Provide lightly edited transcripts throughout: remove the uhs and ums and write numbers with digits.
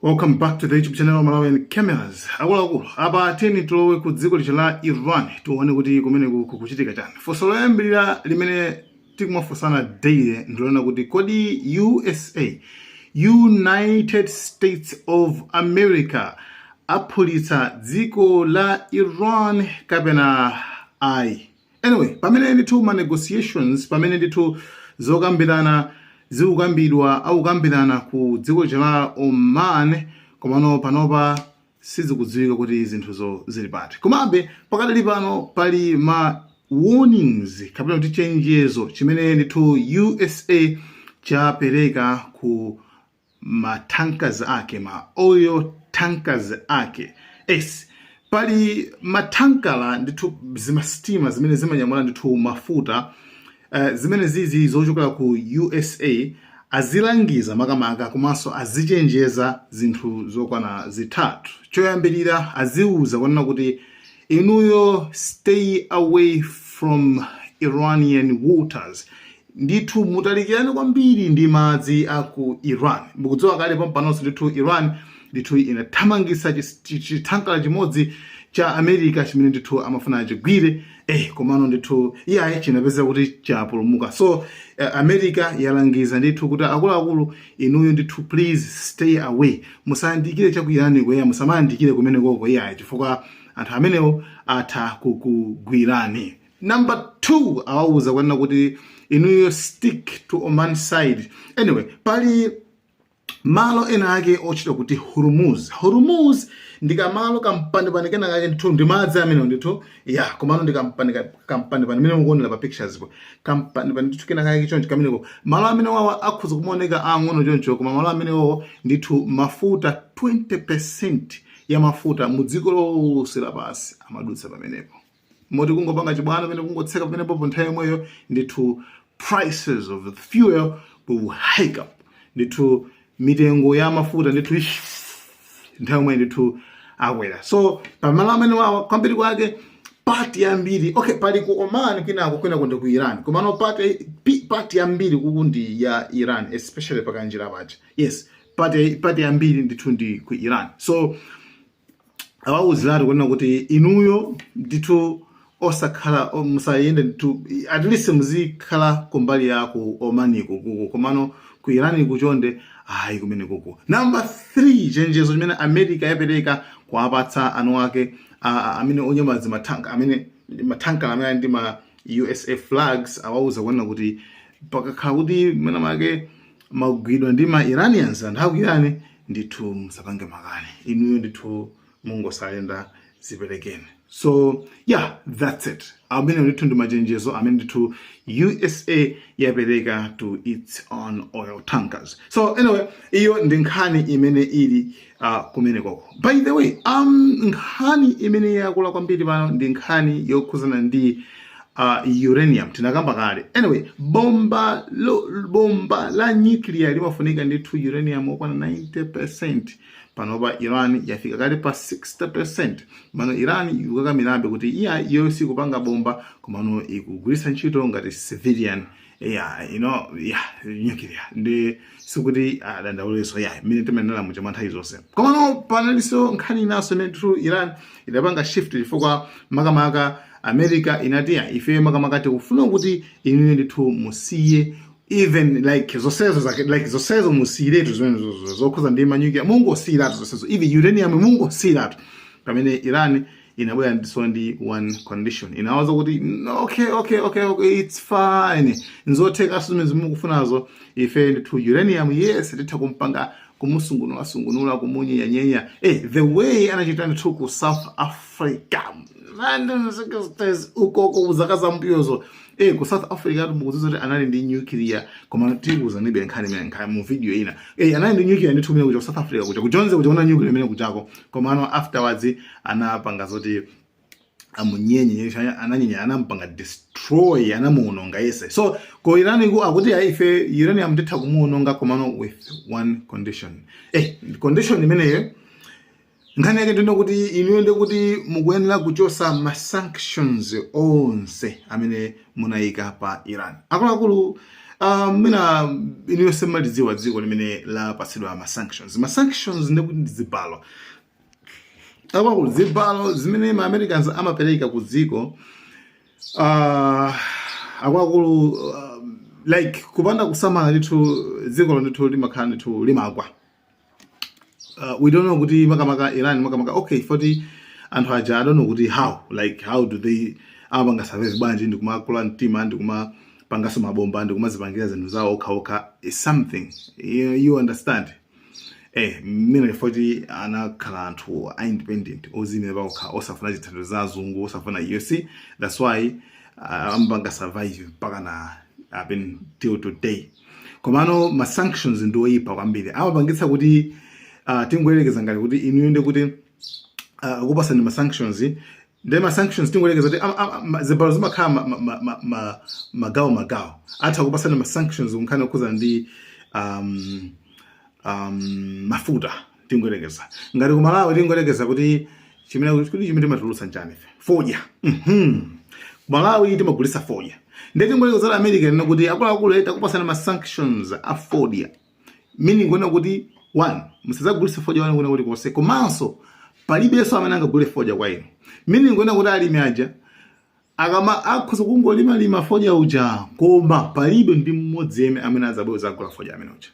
Welcome back to the YouTube channel Malawian Cameras. Akuluakulu apa teni tulowe ku dziko la Iran tuone kuti kumene kukuchitika chani. Funso loyambirira limene tikumafunsana daily ndilona kuti kodi USA, United States of America, aphulitsa dziko la Iran kapena ayi. Anyway, pamene ndithu ma negotiations, pamene ndithu zokambirana zikukambidwa au kukambirana ku dziko la Oman, komano panopa sizikudziwika kuti zinthuzo zili pati. Komabe pakadali pano pali ma warnings kapena kuti chenjezo chimene ndithu USA chapereka ku ma tankers ake, ma oil tankers ake. Pali matankala ndithu zimastima zimene zimanyamula ndithu mafuta, zimene zizi zochokera ku USA azilangiza makamaka komanso azichenjeza zinthu zokwana zitatu. Choyambirira aziuza kwanena kuti inuyo stay away from Iranian waters. Ndithu mutalikirani kwambiri ndi madzi aku Iran. Mukudziwa kale pampanonso ndithu Iran ndithu inathamangisa chitankala chimodzi cha America chimene ndithu amafuna chigwire, komano ndithu iyayi chinapeza kuti chapulumuka. So America yalangiza ndithu kuti akuluakulu inuyo ndithu please stay away. Musayandikire cha ku Iran kweya, musamayandikire kumene koko iyayi chifukwa anthu amenewo atha kukugwirani. Number 2, awauza kwanena kuti inuyo stick to Oman side. Anyway, pali malo ena ake ochita kuti Hormuz ndikamalo kampandipani kena kake ndithu ndimadzi amene ndithu komano ndikampandipani mene mukuonera pa pictures po kampandipani ndithu kena kake choncho kameneko malo amene wawa akhuza kumaoneka ang'ono choncho, koma malo amene wawo ndithu mafuta 20% ya mafuta mu dziko lonse lapansi amadutsa pamenepo. Moti kungopanga chibwana pamene kungotseka pamenepo po nthawi yomweyo ndithu prices of the fuel will hike up. Ndithu mitengo ya mafuta ndithu nthawi yomweyo ndithu akwera. So pamalo amene wawa kwambiri kwake pati yambiri, pali ku Oman kwinako kwenda ku Iran, komano pati yambiri kukundi ya Iran, especially pakanjira pacha. Yes, pati yambiri ndithu ndi ku Iran. So awawuziratu kunena kuti inuyo ndithu osakhala musayende ndithu at least muzikhala kumbali ya ku Omaniko kuko, komano ku Iran kuchonde ayi kumene kuko. Number 3, chenjezo chimene America yapereka kuapatsa anu ake amene onyamazi matanka amene matanka amene ndi ma USA flags, awauza kuona kuti pakakhala kuti mena make magwidwa ndi ma Iranians anthu aku Iran ndithu musapange makani, inuyo ndithu mungosalenda ziperekeni. So yeah, that's it. Amene ndithu ndi machenjezo amene ndithu USA yapereka to its own oil tankers. So anyway, iyo ndi nkhani imene ili kumene koko. By the way, nkhani imene yakula kwambiri pano ndi nkhani yokhuzana ndi uranium. Tinakamba kale. Anyway, bomba la nuclear limafunika ndithu uranium okwana 90%. Panopa Iran yafika kale pa 60%. Mano Iran ikukamirabe kuti iyo sikupanga bomba, komano ikugwirisa ntchito ngati civilian nuclear. Ndi sikuti dandauleso mine temenela mu chamantha izonse. Komano panaliso nkhani inaso imene ndithu Iran idapanga shift chifukwa makamaka America inati ife makamaka tikufuna kuti inuyo ndithu musiye even like zosezo musiretu zimene zokhuza ndi manyuki mungosiratu zosezo, even uranium mungosiratu. Pamene Iran inabwera ndiso ndi one condition, inawaza kuti okay it's fine, nzotheka zimene zimukufunazo ife ndithu uranium yes titha kumpanga kumusungunula kumunyenya the way anachita ndithu ku South Africa ukoko uzakaza mpyozo ku South Africa mukuzizo kuti anali ndi nuclear, koma tikuza nibe nkhani mu video ina anali ndi nuclear ndithu mene ku South Africa kuja kujonze kuona nuclear mene kuchako, koma afterwards anapanga zoti amunyenye ananyenya anampanga destroy anamuononga yese. So ko Iran akuti ife uranium nditha kumuononga, koma with one condition. Condition imeneyo nkhani yake ndino kuti inuyo kuti mukuyenera kuchosa ma sanctions onse amene munayika pa Iran. Akuluakulu mina iniyo semaliziwa dziko limene lapatsidwa ma sanctions. Ma sanctions ndikuti ndizibalo. Akwakuti zibalo zimene ma Americans amapereka ku dziko akwakulu like kupanda kusamala lithu dziko ndithu limakhala ndithu limagwa. We don't know kuti makamaka Iran makamaka okay 40 anthu aja I don't know kuti how do they abanga survive banje ndikumakula mtima ndikumapangaso mabomba ndikumazipangira zinthu zawo okha is something you understand. Mina 40 anakhala anthu independent ozimira bakha osafuna zithandwe za azungu osafuna see that's why ambanga survive mpaka na happen till today. Komano ma sanctions ndoyipa kwambiri amapangitsa kuti tingoyerekeza ngati kuti inuyende kuti kupasani ma sanctions ma sanctions tingoyerekeza kuti zibalo zimakhala magawo atha kupasani ma sanctions unkhani okhuza ndi mafuta tingoyerekeza ngati ku Malawi tingoyerekeza kuti chimene matulutsa njani fodya Malawi timagulisa fodya ndeti ngoyerekeza za America nikuti akuluakulu eta kupasana ma sanctions a fodya meaning ngona kuti one musazagulisa fodya wana kuti kose komanso palibenso amene angagule fodya kwa inu meaning ngona kuti alimi aja akama akhoza kungolima fodya uja koma palibe ndi mmodzi yemwe amene azabweza agula fodya amene uja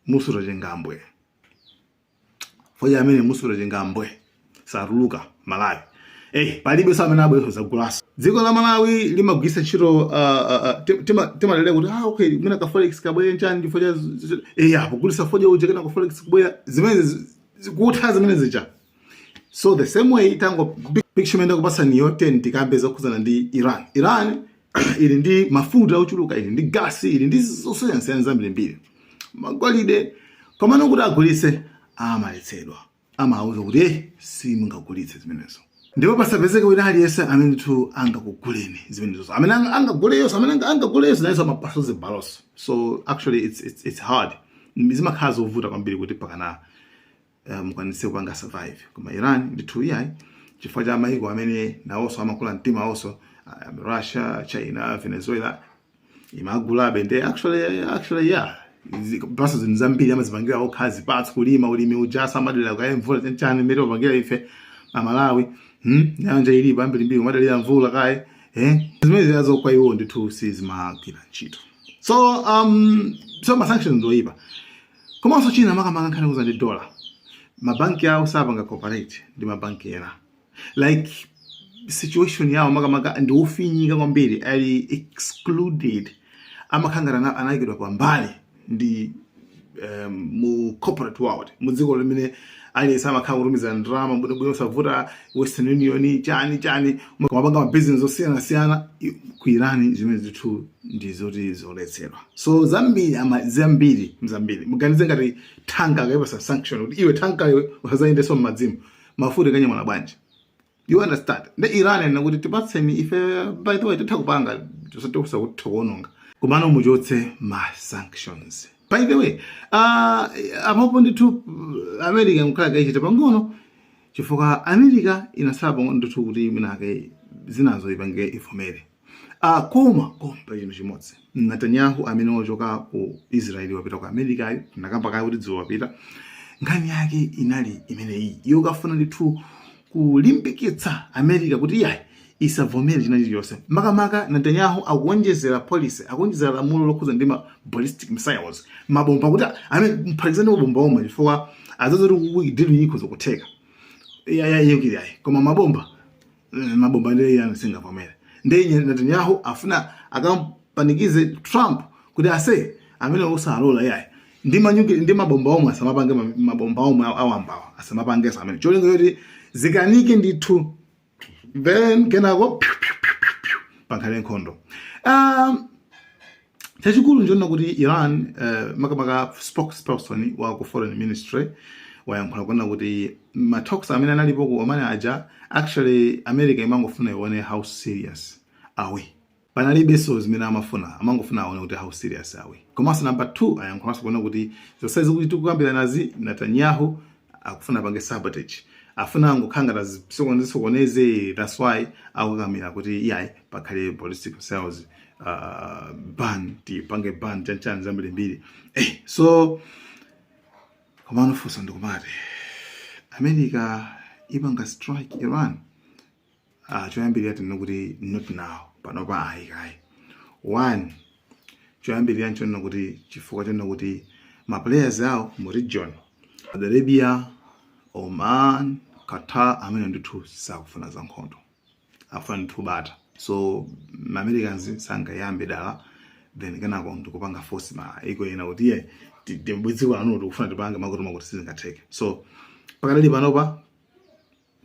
musuro jengambwe fodya amene musuro jengambwe saruluka Malawi palibe samene abwezo zagulasa dziko la Malawi limagwisa ntchito timalele kuti okay mwina ka forex kabwere njani ndifodya akugulisa fodya uja kana ka forex kubwera zimene zikutha zimene zija. So the same way tango picture menda kupasa niyo 10 tikambeza kuzana ndi Iran ili ndi mafuta ochuluka ili ndi gasi ili ndi zosoyansa zambiri mbiri magolide komano kuti agulise amaletsedwa amauza kuti si mungagulitse zimenezo ndipo pasapezeke wina aliyese amene tu angakuguleni zimenezo amene angaguleyo amene angaguleyo nazo mapaso zibaloso. So actually it's hard zimakhala zovuta kwambiri kuti pakana mukwanise kupanga survive koma Iran ndithu yayi chifukwa cha mayiko amene nawonso amakula mtima awonso Russia, China, Venezuela imagulabe nde actually yeah basa zinzambiri amazipangira okhazi patsi kulima ulimi ujasa amadalira kwa mvula tenchani mmene wapangira ife Malawi nyanja ilipo ambiri madalira mvula kaye zimene zazokwa iwo ndithu sizimakira ntchito. So ma sanctions ndoyipa komanso China makamaka nkhani kuza ndi dollar mabanki yawo sapanga cooperate ndi mabanki ena like situation yawo makamaka ndi ufinyika kwambiri ali excluded amakhangana anayikidwa pambali ndi mu corporate world muziko limene ali sama khakurumiza ndrama mbona savuta Western Union chani mukabanga ma business osiyana ku Iran zimene zithu ndizoti zoletsedwa. So zambiri muganize ngati tanka kayipasa sanction kuti iwe tanka iwe usazainde so madzimu mafuta kanya mwana bwanje you understand the Iran nakuti tipatseni ife by the way titakupanga tusatokusa kuti tokononga kumano muchotse ma sanctions. By the way, apapo ndithu America mukhala kaichita pang'ono chifukwa America inasaba ndithu kuti minake zinazo ipange ifomere. Koma chinthu chimodzi Netanyahu amene ochoka ku Israel wapita ku America nakamba kaya kuti dziwo wapita nkhani yake inali imeneyi yokafuna ndithu kulimbikitsa America kuti yayi isavomere china chilichonse makamaka Netanyahu akuonjezera policy akuonjezera lamulo lokhuza ndi ma ballistic missiles mabomba kuti mphatikizani mabomba omwe chifukwa azazoti kuidili yikho zokutheka yokiri ayi koma mabomba ndiye yanasingavomere ndiye Netanyahu afuna akampanikize Trump kuti ase amene osalola yayi ndi mabomba omwe asamapange mabomba omwe awambawa asamapange amene cholinga yoti zikanike ndithu then kenako pankale nkhondo. Chachikulu njoona kuti Iran makamaka spokesperson wa ku foreign ministry wayankhula kuna kuti ma talks amene analipo ku Oman aja actually America imangofuna ione how serious are we panalibe so zimene amangofuna aone kuti how serious are we. Komanso number 2 ayankhula kuna kuti zosaizi kuti tikukambira nazi Netanyahu akufuna pange sabotage afuna ngokhangata zisokoneze. That's why akukamira kuti iyayi pakhale ballistic missiles ban tipange ban chanchani zambiri mbiri. So komano fuso ndikumati America ipanga strike Iran choyambirira tinokuti not now panopa ayikai. One, choyambirira nchona kuti chifukwa chona kuti ma players awo mu region Saudi Arabia, Oman, Qatar amene ndithu sakufuna za nkhondo, afuna ndithu bata. So ma Americans sangayambe dala then kenako ndikupanga force ma iko ena kuti ye tibweziko anu tikufuna tipange makuti sizingatheke. So pakadali panopa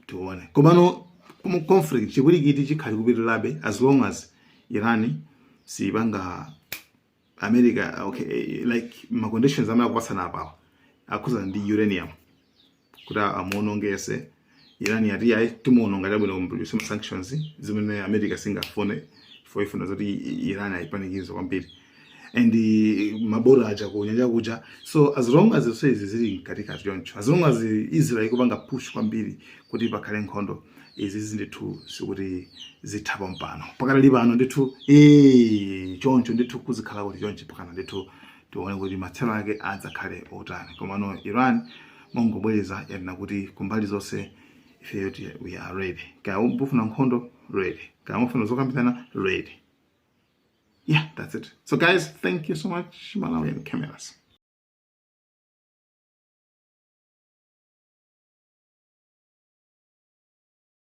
tione komano conflict chikulikiti chikhali kupitirabe as long as Iran sipanga America okay like ma conditions amene akupasana apawa akhuza ndi uranium kuti amuonongese Iran yati ayi timuononga labwino kumproduce sanctions zimene America singafune for ifuna zoti Iran ayipanikizo kwambiri and mabora aja kunyanja kuja. So as long as zose zili katika choncho, as long as Israel ikupanga push kwambiri kuti pakhale nkhondo izi ndithu sikuti zithapa mpano pakadali pano ndithu choncho ndithu kuzikhala kuti choncho pakana ndithu tione kuti mathero ake adzakhale otani. Komano Iran mongobweza yana kuti kumbali zonse ifeyoti we are ready. Kaya ubufuna nkhondo ready, kaya mufuna zokambirana ready. Yeah, that's it. So guys, thank you so much, Malawian cameras.